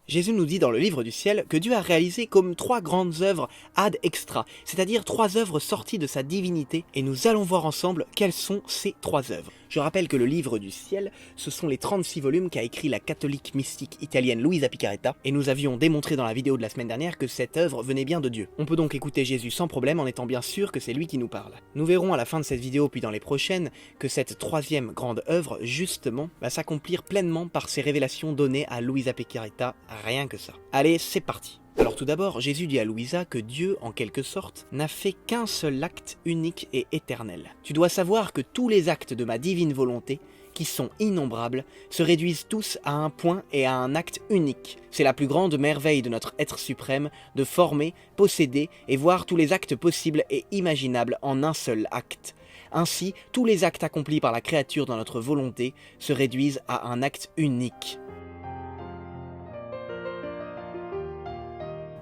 Jésus nous dit dans le livre du ciel que Dieu a réalisé comme 3 grandes œuvres ad extra, c'est-à-dire 3 œuvres sorties de sa divinité, et nous allons voir ensemble quelles sont ces 3 œuvres. Je rappelle que le livre du ciel, ce sont les 36 volumes qu'a écrit la catholique mystique italienne Luisa Picaretta, et nous avions démontré dans la vidéo de la semaine dernière que cette œuvre venait bien de Dieu. On peut donc écouter Jésus sans problème en étant bien sûr que c'est lui qui nous parle. Nous verrons à la fin de cette vidéo puis dans les prochaines que cette 3e grande œuvre, justement, va s'accomplir pleinement par ces révélations données à Luisa Picaretta, rien que ça. Allez, c'est parti. Alors tout d'abord, Jésus dit à Luisa que Dieu, en quelque sorte, n'a fait qu'un seul acte unique et éternel. Tu dois savoir que tous les actes de ma divine volonté, qui sont innombrables, se réduisent tous à un point et à un acte unique. C'est la plus grande merveille de notre être suprême, de former, posséder et voir tous les actes possibles et imaginables en un seul acte. Ainsi, tous les actes accomplis par la créature dans notre volonté se réduisent à un acte unique.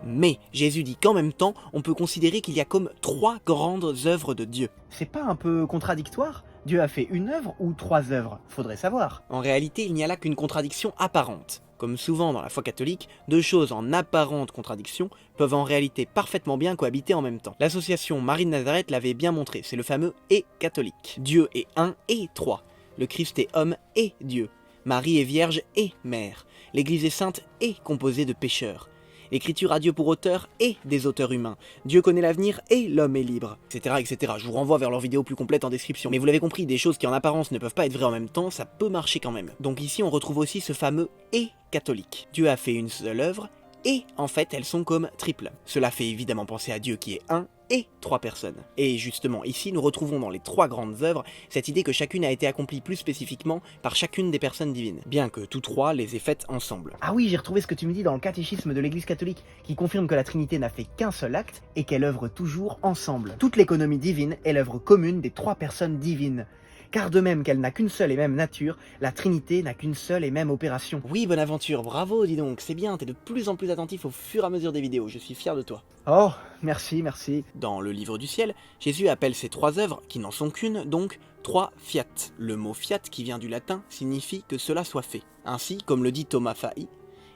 Mais Jésus dit qu'en même temps, on peut considérer qu'il y a comme 3 grandes œuvres de Dieu. C'est pas un peu contradictoire? Dieu a fait une œuvre ou 3 œuvres? Faudrait savoir. En réalité, il n'y a là qu'une contradiction apparente. Comme souvent dans la foi catholique, 2 choses en apparente contradiction peuvent en réalité parfaitement bien cohabiter en même temps. L'association Marie de Nazareth l'avait bien montré, c'est le fameux « et catholique ». Dieu est un et 3. Le Christ est homme et Dieu. Marie est vierge et mère. L'Église est sainte et composée de pécheurs. L'écriture a Dieu pour auteur et des auteurs humains. Dieu connaît l'avenir et l'homme est libre, etc., etc. Je vous renvoie vers leur vidéo plus complète en description. Mais vous l'avez compris, des choses qui en apparence ne peuvent pas être vraies en même temps, ça peut marcher quand même. Donc ici on retrouve aussi ce fameux « et catholique ». Dieu a fait une seule œuvre, et en fait elles sont comme triples. Cela fait évidemment penser à Dieu qui est un et 3 personnes. Et justement ici nous retrouvons dans les 3 grandes œuvres cette idée que chacune a été accomplie plus spécifiquement par chacune des personnes divines, bien que tous 3 les aient faites ensemble. Ah oui, j'ai retrouvé ce que tu me dis dans le catéchisme de l'Église catholique, qui confirme que la Trinité n'a fait qu'un seul acte et qu'elle œuvre toujours ensemble. Toute l'économie divine est l'œuvre commune des 3 personnes divines. Car de même qu'elle n'a qu'une seule et même nature, la Trinité n'a qu'une seule et même opération. Oui, Bonaventure, bravo, dis donc, c'est bien, t'es de plus en plus attentif au fur et à mesure des vidéos, je suis fier de toi. Oh, merci, merci. Dans le livre du ciel, Jésus appelle ces 3 œuvres, qui n'en sont qu'une, donc 3 fiat. Le mot fiat, qui vient du latin, signifie que cela soit fait. Ainsi, comme le dit Thomas Fahy,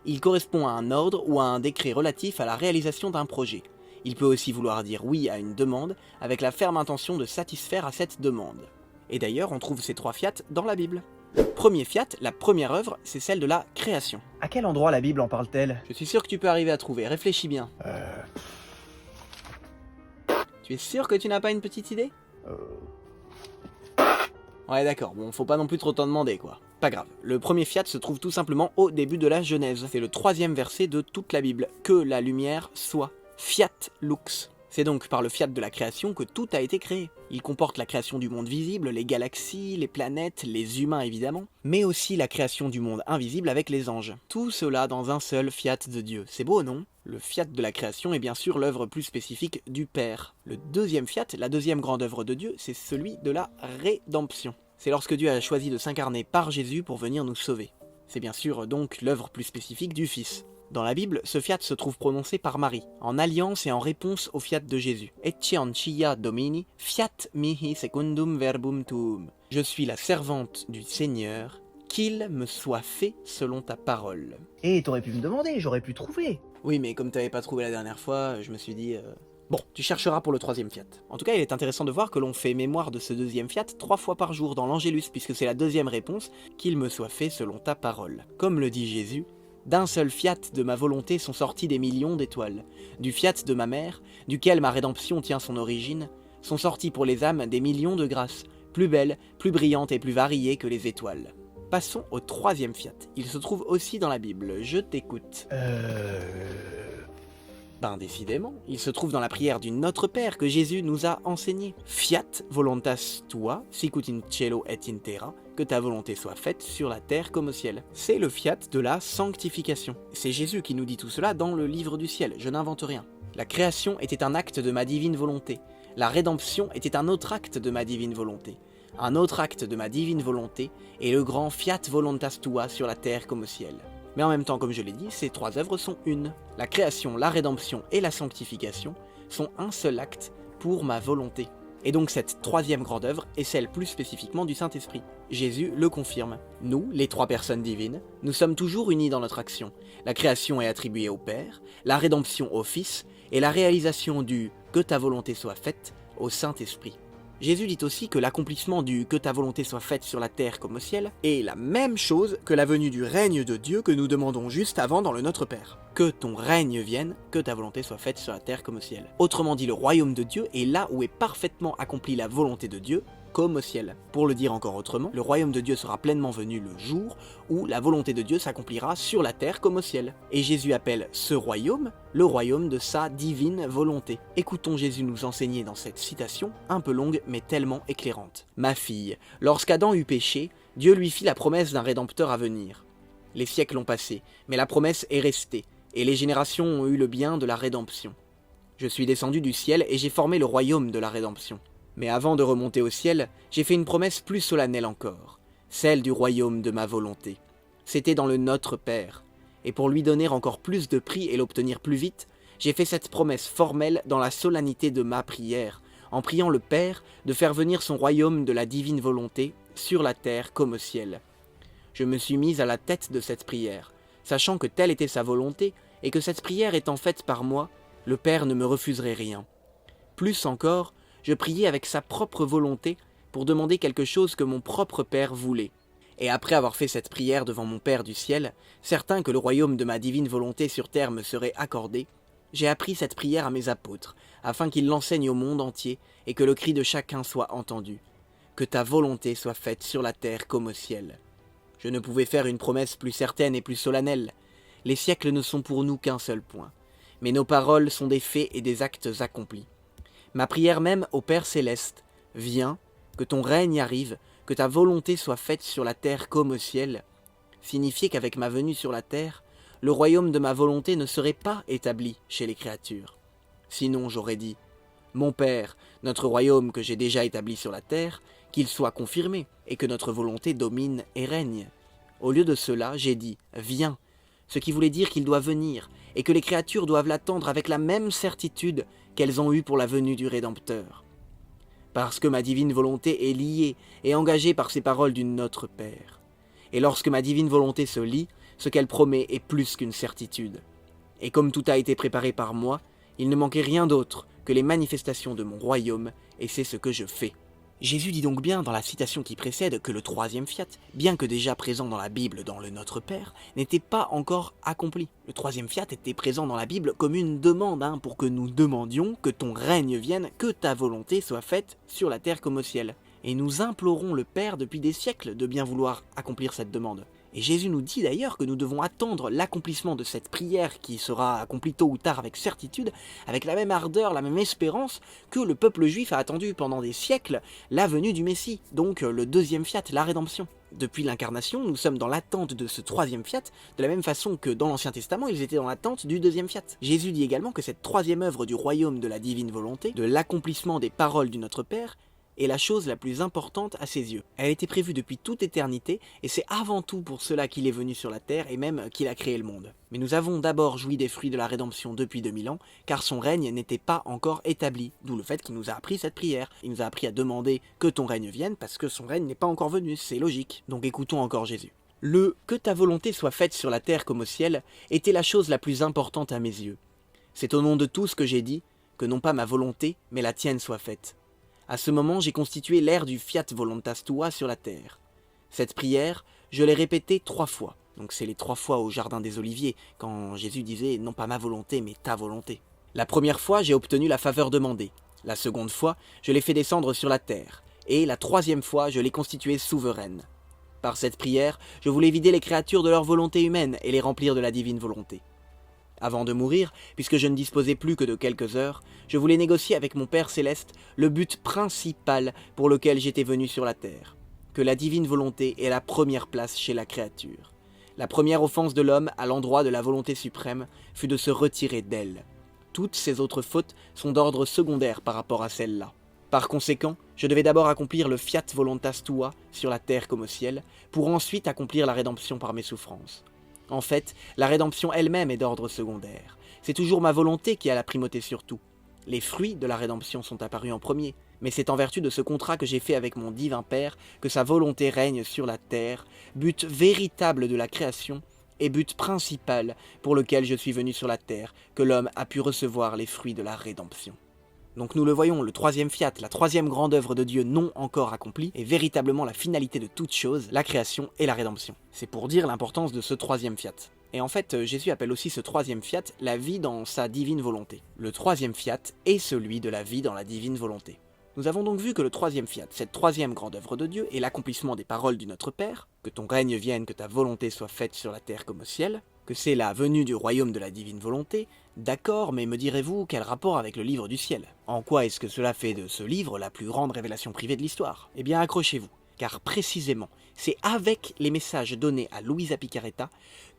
il correspond à un ordre ou à un décret relatif à la réalisation d'un projet. Il peut aussi vouloir dire oui à une demande, avec la ferme intention de satisfaire à cette demande. Et d'ailleurs, on trouve ces 3 fiat dans la Bible. Le premier fiat, la première œuvre, c'est celle de la création. À quel endroit la Bible en parle-t-elle? Je suis sûr que tu peux arriver à trouver, réfléchis bien. Tu es sûr que tu n'as pas une petite idée? Ouais d'accord, bon faut pas non plus trop t'en demander quoi. Pas grave, le premier fiat se trouve tout simplement au début de la Genèse. C'est le 3e verset de toute la Bible. Que la lumière soit. Fiat lux. C'est donc par le fiat de la création que tout a été créé. Il comporte la création du monde visible, les galaxies, les planètes, les humains évidemment, mais aussi la création du monde invisible avec les anges. Tout cela dans un seul fiat de Dieu. C'est beau, non? Le fiat de la création est bien sûr l'œuvre plus spécifique du Père. Le 2e fiat, la 2e grande œuvre de Dieu, c'est celui de la rédemption. C'est lorsque Dieu a choisi de s'incarner par Jésus pour venir nous sauver. C'est bien sûr donc l'œuvre plus spécifique du Fils. Dans la Bible, ce fiat se trouve prononcé par Marie, en alliance et en réponse au fiat de Jésus. Ecce ancia Domini, fiat mihi secundum verbum tuum. Je suis la servante du Seigneur, qu'il me soit fait selon ta parole. Et t'aurais pu me demander, j'aurais pu trouver. Oui, mais comme t'avais pas trouvé la dernière fois, je me suis dit... Bon, tu chercheras pour le 3e fiat. En tout cas, il est intéressant de voir que l'on fait mémoire de ce 2e fiat 3 fois par jour dans l'Angélus, puisque c'est la 2e réponse, qu'il me soit fait selon ta parole. Comme le dit Jésus, d'un seul fiat de ma volonté sont sortis des millions d'étoiles. Du fiat de ma mère, duquel ma rédemption tient son origine, sont sortis pour les âmes des millions de grâces, plus belles, plus brillantes et plus variées que les étoiles. Passons au 3e fiat. Il se trouve aussi dans la Bible. Je t'écoute. Ben décidément, il se trouve dans la prière du Notre Père que Jésus nous a enseigné. Fiat voluntas tua, sicut in cielo et in terra, que ta volonté soit faite sur la terre comme au ciel. C'est le fiat de la sanctification. C'est Jésus qui nous dit tout cela dans le livre du ciel, je n'invente rien. La création était un acte de ma divine volonté. La rédemption était un autre acte de ma divine volonté. Un autre acte de ma divine volonté est le grand fiat voluntas tua sur la terre comme au ciel. Mais en même temps, comme je l'ai dit, ces 3 œuvres sont une. La création, la rédemption et la sanctification sont un seul acte pour ma volonté. Et donc cette troisième grande œuvre est celle plus spécifiquement du Saint-Esprit. Jésus le confirme. Nous, les trois personnes divines, nous sommes toujours unis dans notre action. La création est attribuée au Père, la rédemption au Fils, et la réalisation du « que ta volonté soit faite » au Saint-Esprit. Jésus dit aussi que l'accomplissement du « que ta volonté soit faite sur la terre comme au ciel » est la même chose que la venue du règne de Dieu que nous demandons juste avant dans le Notre Père. Que ton règne vienne, que ta volonté soit faite sur la terre comme au ciel. Autrement dit, le royaume de Dieu est là où est parfaitement accomplie la volonté de Dieu, comme au ciel. Pour le dire encore autrement, le royaume de Dieu sera pleinement venu le jour où la volonté de Dieu s'accomplira sur la terre comme au ciel. Et Jésus appelle ce royaume le royaume de sa divine volonté. Écoutons Jésus nous enseigner dans cette citation, un peu longue mais tellement éclairante. « Ma fille, lorsqu'Adam eut péché, Dieu lui fit la promesse d'un Rédempteur à venir. Les siècles ont passé, mais la promesse est restée, et les générations ont eu le bien de la rédemption. Je suis descendu du ciel et j'ai formé le royaume de la rédemption. Mais avant de remonter au ciel, j'ai fait une promesse plus solennelle encore, celle du royaume de ma volonté. C'était dans le Notre Père, et pour lui donner encore plus de prix et l'obtenir plus vite, j'ai fait cette promesse formelle dans la solennité de ma prière, en priant le Père de faire venir son royaume de la divine volonté sur la terre comme au ciel. Je me suis mise à la tête de cette prière, sachant que telle était sa volonté, et que cette prière étant faite par moi, le Père ne me refuserait rien. Plus encore, je priais avec sa propre volonté pour demander quelque chose que mon propre Père voulait. Et après avoir fait cette prière devant mon Père du ciel, certain que le royaume de ma divine volonté sur terre me serait accordé, j'ai appris cette prière à mes apôtres, afin qu'ils l'enseignent au monde entier et que le cri de chacun soit entendu. Que ta volonté soit faite sur la terre comme au ciel. Je ne pouvais faire une promesse plus certaine et plus solennelle. Les siècles ne sont pour nous qu'un seul point, mais nos paroles sont des faits et des actes accomplis. Ma prière même au Père céleste, viens, que ton règne arrive, que ta volonté soit faite sur la terre comme au ciel, signifiait qu'avec ma venue sur la terre, le royaume de ma volonté ne serait pas établi chez les créatures. Sinon j'aurais dit, mon Père, notre royaume que j'ai déjà établi sur la terre, qu'il soit confirmé, et que notre volonté domine et règne. Au lieu de cela, j'ai dit, viens, ce qui voulait dire qu'il doit venir, et que les créatures doivent l'attendre avec la même certitude qu'elles ont eue pour la venue du Rédempteur. Parce que ma divine volonté est liée et engagée par ces paroles du Notre Père. Et lorsque ma divine volonté se lie, ce qu'elle promet est plus qu'une certitude. Et comme tout a été préparé par moi, il ne manquait rien d'autre que les manifestations de mon royaume, et c'est ce que je fais. Jésus dit donc bien dans la citation qui précède que le troisième fiat, bien que déjà présent dans la Bible dans le Notre Père, n'était pas encore accompli. Le troisième fiat était présent dans la Bible comme une demande pour que nous demandions que ton règne vienne, que ta volonté soit faite sur la terre comme au ciel. Et nous implorons le Père depuis des siècles de bien vouloir accomplir cette demande. Et Jésus nous dit d'ailleurs que nous devons attendre l'accomplissement de cette prière qui sera accomplie tôt ou tard avec certitude, avec la même ardeur, la même espérance que le peuple juif a attendu pendant des siècles la venue du Messie, donc le deuxième fiat, la rédemption. Depuis l'incarnation, nous sommes dans l'attente de ce troisième fiat, de la même façon que dans l'Ancien Testament, ils étaient dans l'attente du deuxième fiat. Jésus dit également que cette troisième œuvre du royaume de la divine volonté, de l'accomplissement des paroles du Notre Père, est la chose la plus importante à ses yeux. Elle a été prévue depuis toute éternité, et c'est avant tout pour cela qu'il est venu sur la terre, et même qu'il a créé le monde. Mais nous avons d'abord joui des fruits de la rédemption depuis 2000 ans, car son règne n'était pas encore établi, d'où le fait qu'il nous a appris cette prière. Il nous a appris à demander que ton règne vienne, parce que son règne n'est pas encore venu, c'est logique. Donc écoutons encore Jésus. Le « que ta volonté soit faite sur la terre comme au ciel » était la chose la plus importante à mes yeux. C'est au nom de tout ce que j'ai dit, que non pas ma volonté, mais la tienne soit faite. À ce moment, j'ai constitué l'ère du Fiat Voluntas Tua sur la terre. Cette prière, je l'ai répétée 3 fois. Donc c'est les 3 fois au Jardin des Oliviers, quand Jésus disait « non pas ma volonté, mais ta volonté ». La première fois, j'ai obtenu la faveur demandée. La seconde fois, je l'ai fait descendre sur la terre. Et la 3e fois, je l'ai constituée souveraine. Par cette prière, je voulais vider les créatures de leur volonté humaine et les remplir de la divine volonté. Avant de mourir, puisque je ne disposais plus que de quelques heures, je voulais négocier avec mon Père Céleste le but principal pour lequel j'étais venu sur la terre, que la divine volonté ait la première place chez la créature. La première offense de l'homme à l'endroit de la volonté suprême fut de se retirer d'elle. Toutes ces autres fautes sont d'ordre secondaire par rapport à celle-là. Par conséquent, je devais d'abord accomplir le Fiat Voluntas Tua sur la terre comme au ciel, pour ensuite accomplir la rédemption par mes souffrances. En fait, la rédemption elle-même est d'ordre secondaire. C'est toujours ma volonté qui a la primauté sur tout. Les fruits de la rédemption sont apparus en premier, Mais c'est en vertu de ce contrat que j'ai fait avec mon divin Père que sa volonté règne sur la terre, but véritable de la création et but principal pour lequel je suis venu sur la terre, que l'homme a pu recevoir les fruits de la rédemption. Donc nous le voyons, le troisième fiat, la troisième grande œuvre de Dieu non encore accomplie, est véritablement la finalité de toute chose, la création et la rédemption. C'est pour dire l'importance de ce troisième fiat. Et en fait, Jésus appelle aussi ce troisième fiat la vie dans sa divine volonté. Le troisième fiat est celui de la vie dans la divine volonté. Nous avons donc vu que le troisième fiat, cette troisième grande œuvre de Dieu, est l'accomplissement des paroles du Notre Père, que ton règne vienne, que ta volonté soit faite sur la terre comme au ciel, que c'est la venue du royaume de la divine volonté. D'accord, mais me direz-vous, quel rapport avec le livre du ciel? En quoi est-ce que cela fait de ce livre la plus grande révélation privée de l'histoire? Eh bien accrochez-vous, car précisément, c'est avec les messages donnés à Luisa Picaretta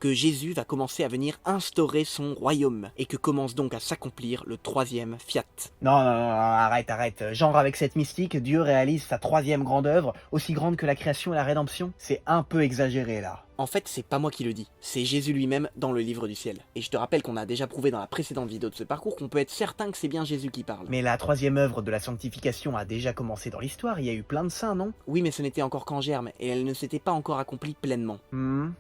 que Jésus va commencer à venir instaurer son royaume, et que commence donc à s'accomplir le troisième fiat. Non, arrête. Genre avec cette mystique, Dieu réalise sa troisième grande œuvre, aussi grande que la création et la rédemption. C'est un peu exagéré là. En fait, c'est pas moi qui le dis, c'est Jésus lui-même dans le livre du ciel. Et je te rappelle qu'on a déjà prouvé dans la précédente vidéo de ce parcours qu'on peut être certain que c'est bien Jésus qui parle. Mais la troisième œuvre de la sanctification a déjà commencé dans l'histoire, il y a eu plein de saints, non? Oui, mais ce n'était encore qu'en germe, et elle ne s'était pas encore accomplie pleinement.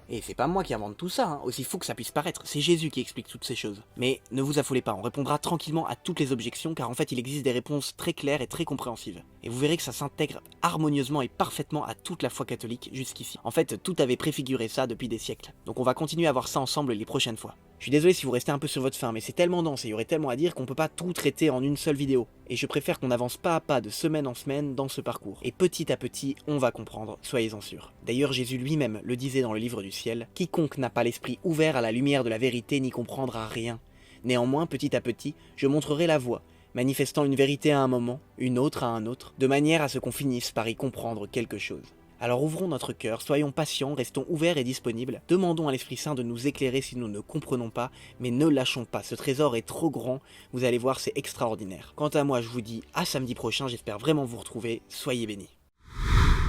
Et c'est pas moi qui invente tout ça, hein, aussi fou que ça puisse paraître, c'est Jésus qui explique toutes ces choses. Mais ne vous affolez pas, on répondra tranquillement à toutes les objections, car en fait il existe des réponses très claires et très compréhensives. Et vous verrez que ça s'intègre harmonieusement et parfaitement à toute la foi catholique jusqu'ici. En fait, tout avait préfiguré ça depuis des siècles. Donc on va continuer à voir ça ensemble les prochaines fois. Je suis désolé si vous restez un peu sur votre faim, mais c'est tellement dense et il y aurait tellement à dire qu'on peut pas tout traiter en une seule vidéo. Et je préfère qu'on avance pas à pas de semaine en semaine dans ce parcours. Et petit à petit, on va comprendre, soyez-en sûrs. D'ailleurs, Jésus lui-même le disait dans le livre du ciel, « Quiconque n'a pas l'esprit ouvert à la lumière de la vérité n'y comprendra rien. Néanmoins, petit à petit, je montrerai la voie, manifestant une vérité à un moment, une autre à un autre, de manière à ce qu'on finisse par y comprendre quelque chose. » Alors ouvrons notre cœur, soyons patients, restons ouverts et disponibles, demandons à l'Esprit Saint de nous éclairer si nous ne comprenons pas, mais ne lâchons pas, ce trésor est trop grand, vous allez voir c'est extraordinaire. Quant à moi je vous dis à samedi prochain, j'espère vraiment vous retrouver, soyez bénis.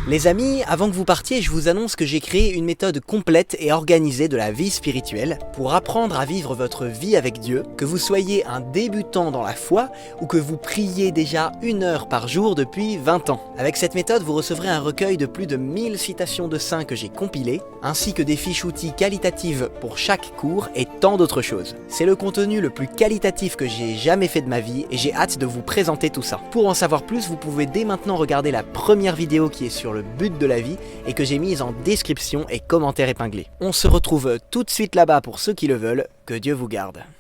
Les amis, avant que vous partiez, je vous annonce que j'ai créé une méthode complète et organisée de la vie spirituelle pour apprendre à vivre votre vie avec Dieu, que vous soyez un débutant dans la foi ou que vous priez déjà 1 heure par jour depuis 20 ans. Avec cette méthode, vous recevrez un recueil de plus de 1000 citations de saints que j'ai compilées, ainsi que des fiches outils qualitatives pour chaque cours et tant d'autres choses. C'est le contenu le plus qualitatif que j'ai jamais fait de ma vie et j'ai hâte de vous présenter tout ça. Pour en savoir plus, vous pouvez dès maintenant regarder la première vidéo qui est sur le but de la vie et que j'ai mise en description et commentaires épinglés. On se retrouve tout de suite là-bas pour ceux qui le veulent, que Dieu vous garde.